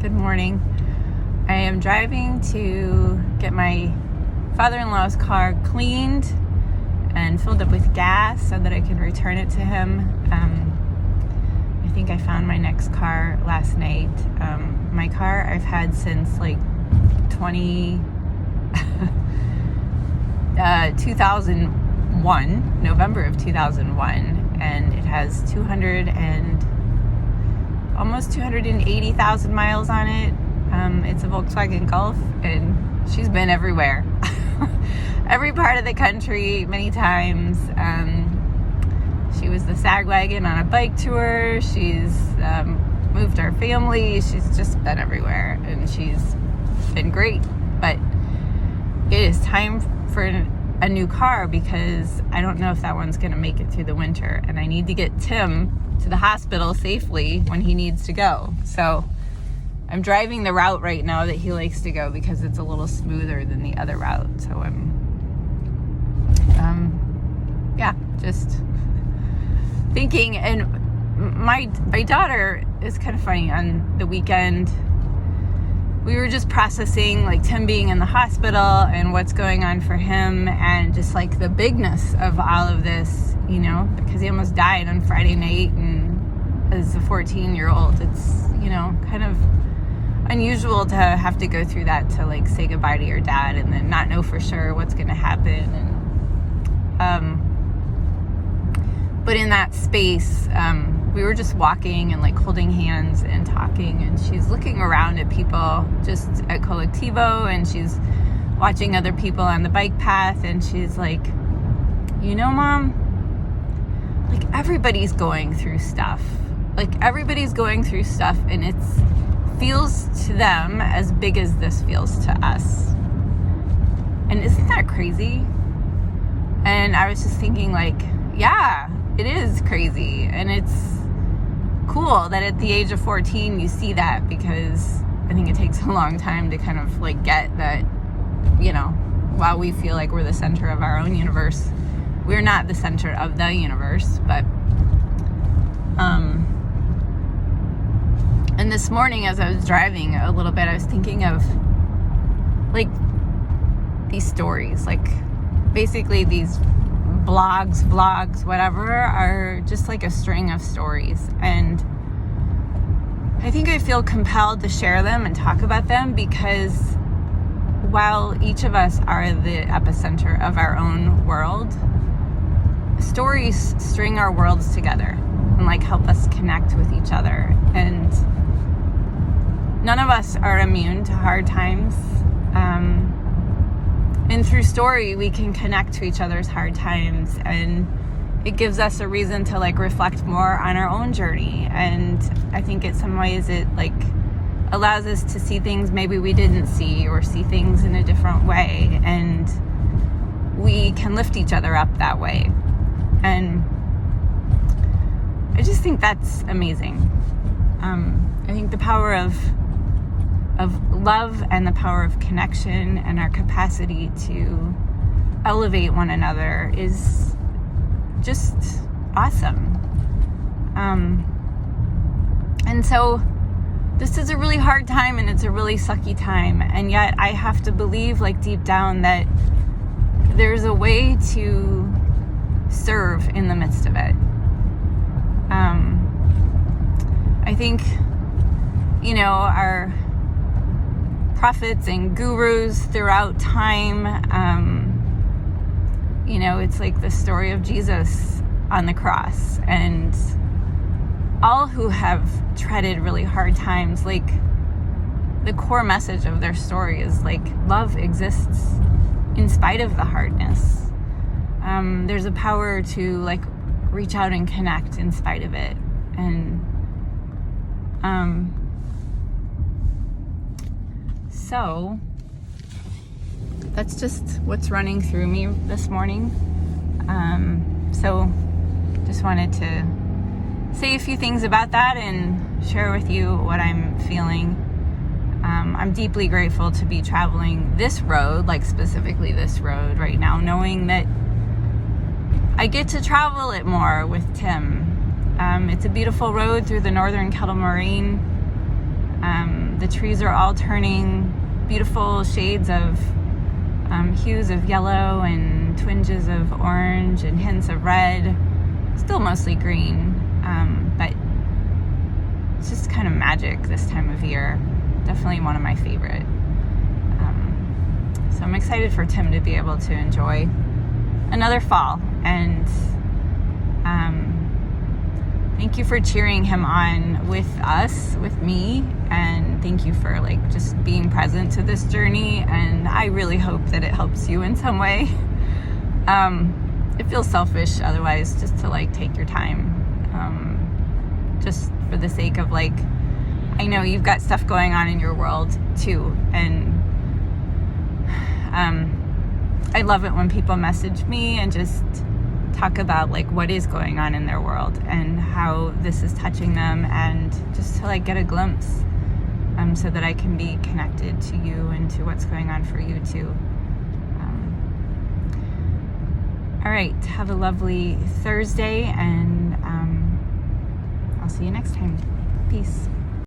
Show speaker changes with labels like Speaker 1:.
Speaker 1: Good morning. I am driving to get my father-in-law's car cleaned and filled up with gas so that I can return it to him. I think I found my next car last night. My car I've had since like 2001, November of 2001, and it has almost 280,000 miles on it. It's a Volkswagen Golf, and she's been everywhere. Every part of the country, many times. She was the sag wagon on a bike tour. She's moved our family. She's just been everywhere, and she's been great. But it is time for a new car because I don't know if that one's going to make it through the winter, and I need to get Tim to the hospital safely when he needs to go. So I'm driving the route right now that he likes to go because it's a little smoother than the other route. So I'm just thinking. And my daughter is kind of funny. On the weekend we were just processing like Tim being in the hospital and what's going on for him, and just like the bigness of all of this, you know, because he almost died on Friday night, and as a 14-year-old, it's, you know, kind of unusual to have to go through that, to like say goodbye to your dad and then not know for sure what's going to happen. And but in that space, we were just walking and like holding hands and talking, and she's looking around at people just at Colectivo, and she's watching other people on the bike path, and she's like, you know, Mom, like everybody's going through stuff. Like everybody's going through stuff, and it feels to them as big as this feels to us. And isn't that crazy? And I was just thinking, like, yeah, it is crazy. And it's cool that at the age of 14 you see that, because I think it takes a long time to kind of like get that, you know, while we feel like we're the center of our own universe, we're not the center of the universe. But and this morning as I was driving a little bit, I was thinking of like these stories, like basically these blogs, vlogs, whatever, are just like a string of stories. And I think I feel compelled to share them and talk about them because while each of us are the epicenter of our own world, stories string our worlds together and like help us connect with each other. And none of us are immune to hard times. And through story, we can connect to each other's hard times, and it gives us a reason to like reflect more on our own journey. And I think in some ways it like allows us to see things maybe we didn't see, or see things in a different way, and we can lift each other up that way. And I just think that's amazing. I think the power of love and the power of connection and our capacity to elevate one another is just awesome. And so this is a really hard time, and it's a really sucky time, and yet I have to believe like deep down that there's a way to serve in the midst of it. I think, you know, our prophets and gurus throughout time, you know, it's like the story of Jesus on the cross, and all who have treaded really hard times, like the core message of their story is like love exists in spite of the hardness. There's a power to like reach out and connect in spite of it. And so that's just what's running through me this morning. So just wanted to say a few things about that and share with you what I'm feeling. I'm deeply grateful to be traveling this road, like specifically this road right now, knowing that I get to travel it more with Tim. It's a beautiful road through the northern Kettle Moraine. The trees are all turning beautiful shades of hues of yellow and twinges of orange and hints of red. Still mostly green, but it's just kind of magic this time of year. Definitely one of my favorite. So I'm excited for Tim to be able to enjoy another fall, and thank you for cheering him on with us, with me, and thank you for like just being present to this journey. And I really hope that it helps you in some way. It feels selfish otherwise just to like take your time, just for the sake of like, I know you've got stuff going on in your world too, and I love it when people message me and just talk about like what is going on in their world and how this is touching them, and just to like get a glimpse, so that I can be connected to you and to what's going on for you too. All right, have a lovely Thursday, and I'll see you next time. Peace.